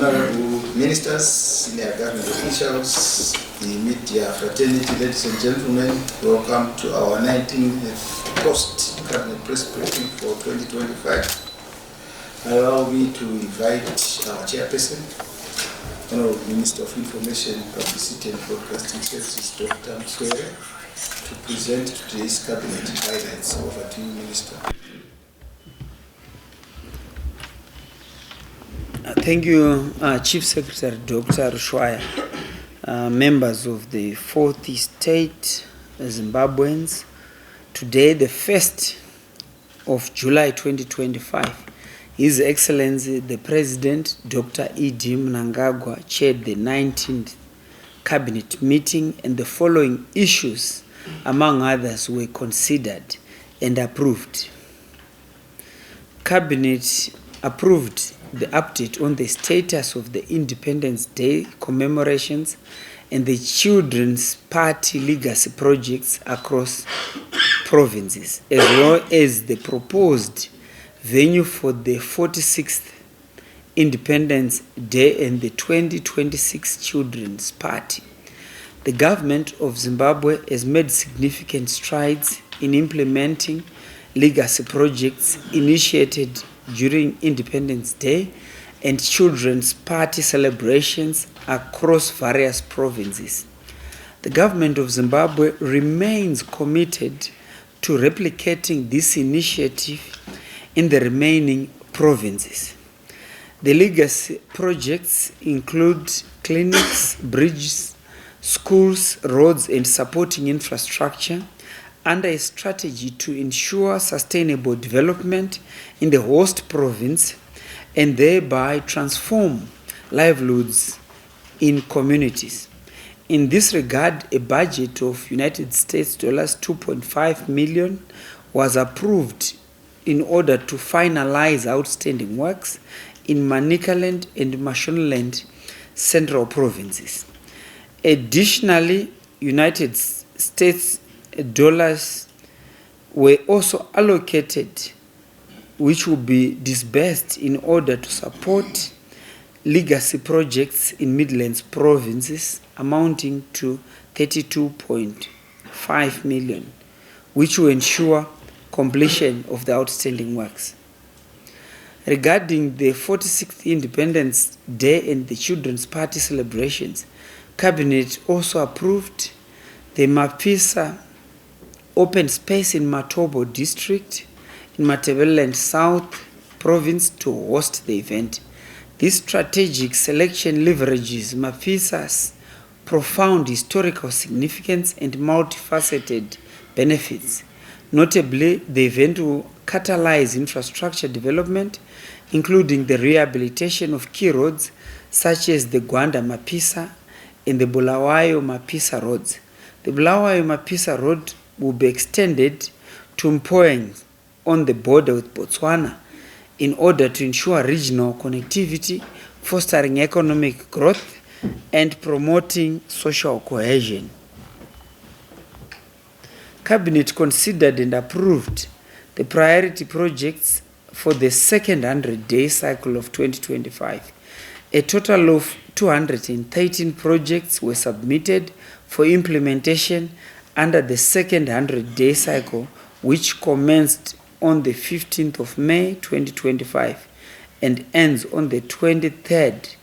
honorable ministers, senior government officials, the media fraternity, ladies and gentlemen, welcome to our 19th post-cabinet press briefing for 2025. Allow me to invite our chairperson, Honorable Minister of Information, Publicity and Broadcasting Services, Dr. Muswere, to present today's cabinet highlights. Over to you, Minister. Thank you, Chief Secretary Dr. Shwaya, members of the Fourth Estate, Zimbabweans. Today, the 1st of July 2025, His Excellency the President, Dr. E.D. Mnangagwa, chaired the 19th Cabinet meeting, and the following issues, among others, were considered and approved. Cabinet approved the update on the status of the Independence Day commemorations and the Children's Party legacy projects across provinces, as well as the proposed venue for the 46th Independence Day and the 2026 Children's Party. The government of Zimbabwe has made significant strides in implementing legacy projects initiated during Independence Day and Children's Party celebrations across various provinces. The government of Zimbabwe remains committed to replicating this initiative in the remaining provinces. The legacy projects include clinics, bridges, schools, roads, and supporting infrastructure under a strategy to ensure sustainable development in the host province and thereby transform livelihoods in communities. In this regard, a budget of United States dollars 2.5 million was approved in order to finalize outstanding works in Manicaland and Mashonaland central provinces. Additionally, United States dollars were also allocated, which will be disbursed in order to support legacy projects in Midlands provinces amounting to 32.5 million, which will ensure completion of the outstanding works. Regarding the 46th Independence Day and the Children's Party celebrations, Cabinet also approved the Mapisa open space in Matobo district in Matabeleland South province to host the event. This strategic selection leverages Mapisa's profound historical significance and multifaceted benefits. Notably, the event will catalyze infrastructure development, including the rehabilitation of key roads such as the Gwanda-Mapisa and the Bulawayo-Mapisa roads. The Bulawayo-Mapisa road will be extended to Mpoeng on the border with Botswana in order to ensure regional connectivity, fostering economic growth, and promoting social cohesion. Cabinet considered and approved the priority projects for the second 100-day cycle of 2025. A total of 213 projects were submitted for implementation under the second 100-day cycle, which commenced on the 15th of May 2025 and ends on the 23rd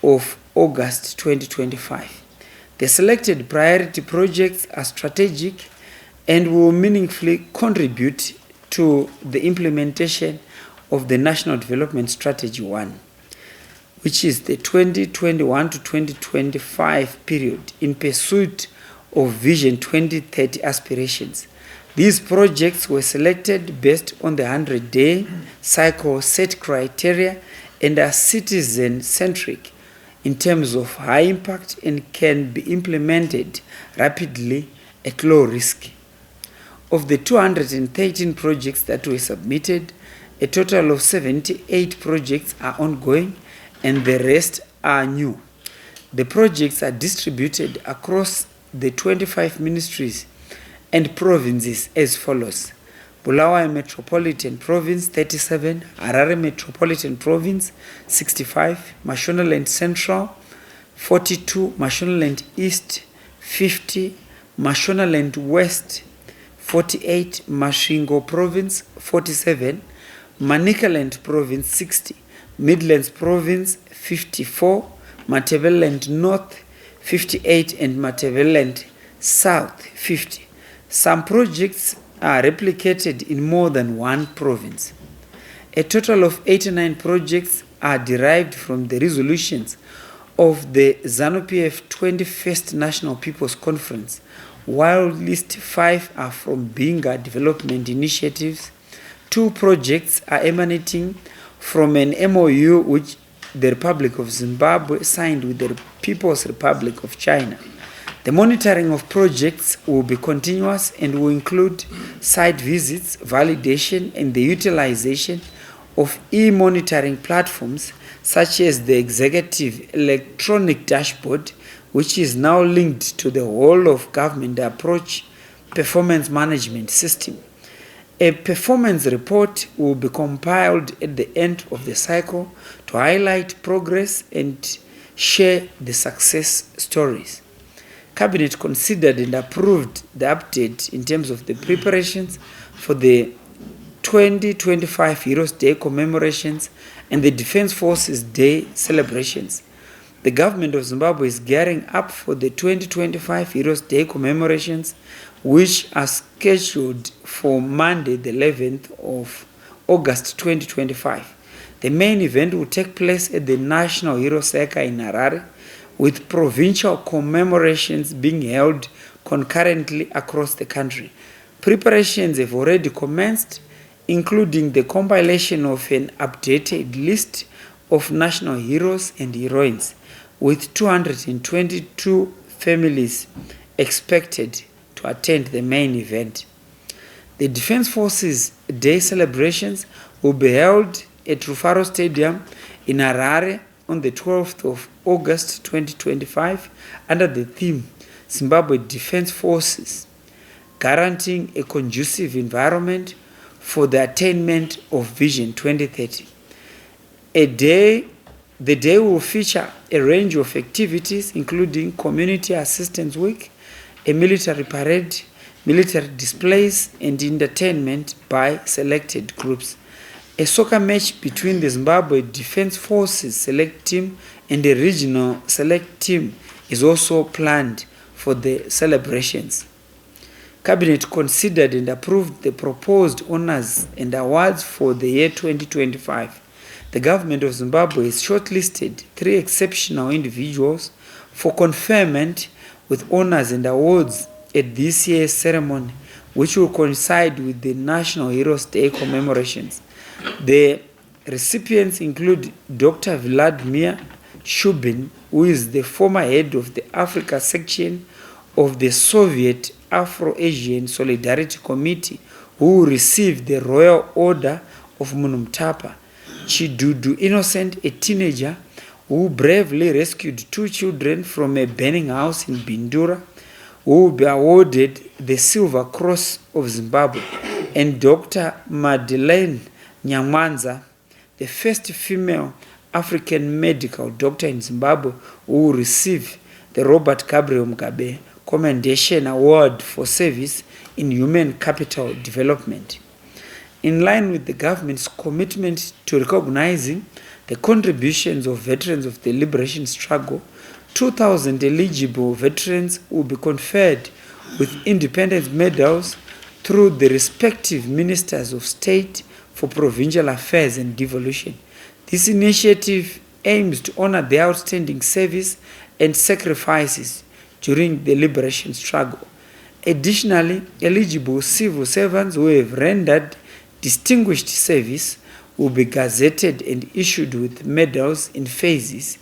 of August 2025. The selected priority projects are strategic and will meaningfully contribute to the implementation of the National Development Strategy 1, which is the 2021 to 2025 period in pursuit of Vision 2030 aspirations. These projects were selected based on the 100-day cycle set criteria and are citizen-centric in terms of high impact and can be implemented rapidly at low risk. Of the 213 projects that were submitted, a total of 78 projects are ongoing and the rest are new. The projects are distributed across the 25 ministries and provinces as follows: Bulawayo Metropolitan Province 37, Harare Metropolitan Province 65, Mashonaland Central 42, Mashonaland East 50, Mashonaland West 48, Mashingo Province 47, Manicaland Province 60, Midlands Province 54, Matabeleland North 58, and Matabeleland South 50. Some projects are replicated in more than one province. A total of 89 projects are derived from the resolutions of the ZANU-PF 21st National People's Conference, while at least 5 are from Binga development initiatives. 2 projects are emanating from an MOU which the Republic of Zimbabwe signed with the People's Republic of China. The monitoring of projects will be continuous and will include site visits, validation, and the utilization of e-monitoring platforms such as the Executive Electronic Dashboard, which is now linked to the whole of government approach performance management system. A performance report will be compiled at the end of the cycle to highlight progress and share the success stories. Cabinet considered and approved the update in terms of the preparations for the 2025 Heroes Day commemorations and the Defense Forces Day celebrations. The government of Zimbabwe is gearing up for the 2025 Heroes Day commemorations, which are scheduled for Monday, the 11th of August 2025. The main event will take place at the National Hero Circle in Harare, with provincial commemorations being held concurrently across the country. Preparations have already commenced, including the compilation of an updated list of national heroes and heroines, with 222 families expected to attend the main event. The Defense Forces Day celebrations will be held at Rufaro Stadium in Harare on the 12th of August 2025 under the theme Zimbabwe Defense Forces, guaranteeing a conducive environment for the attainment of Vision 2030. The day will feature a range of activities including Community Assistance Week, a military parade, military displays, and entertainment by selected groups. A soccer match between the Zimbabwe Defense Forces select team and the regional select team is also planned for the celebrations. Cabinet considered and approved the proposed honors and awards for the year 2025. The government of Zimbabwe has shortlisted 3 exceptional individuals for conferment with honors and awards at this year's ceremony, which will coincide with the National Heroes Day commemorations. The recipients include Dr. Vladimir Shubin, who is the former head of the Africa section of the Soviet Afro-Asian Solidarity Committee, who received the Royal Order of Munumtapa. Chidudu Innocent, a teenager who bravely rescued 2 children from a burning house in Bindura, who will be awarded the Silver Cross of Zimbabwe, and Dr. Madeleine Nyamwanza, the first female African medical doctor in Zimbabwe, who will receive the Robert Gabriel Mugabe Commendation Award for service in human capital development. In line with the government's commitment to recognizing the contributions of veterans of the liberation struggle, 2,000 eligible veterans will be conferred with independence medals through the respective ministers of state for provincial affairs and devolution. This initiative aims to honor their outstanding service and sacrifices during the liberation struggle. Additionally, eligible civil servants who have rendered distinguished service will be gazetted and issued with medals in phases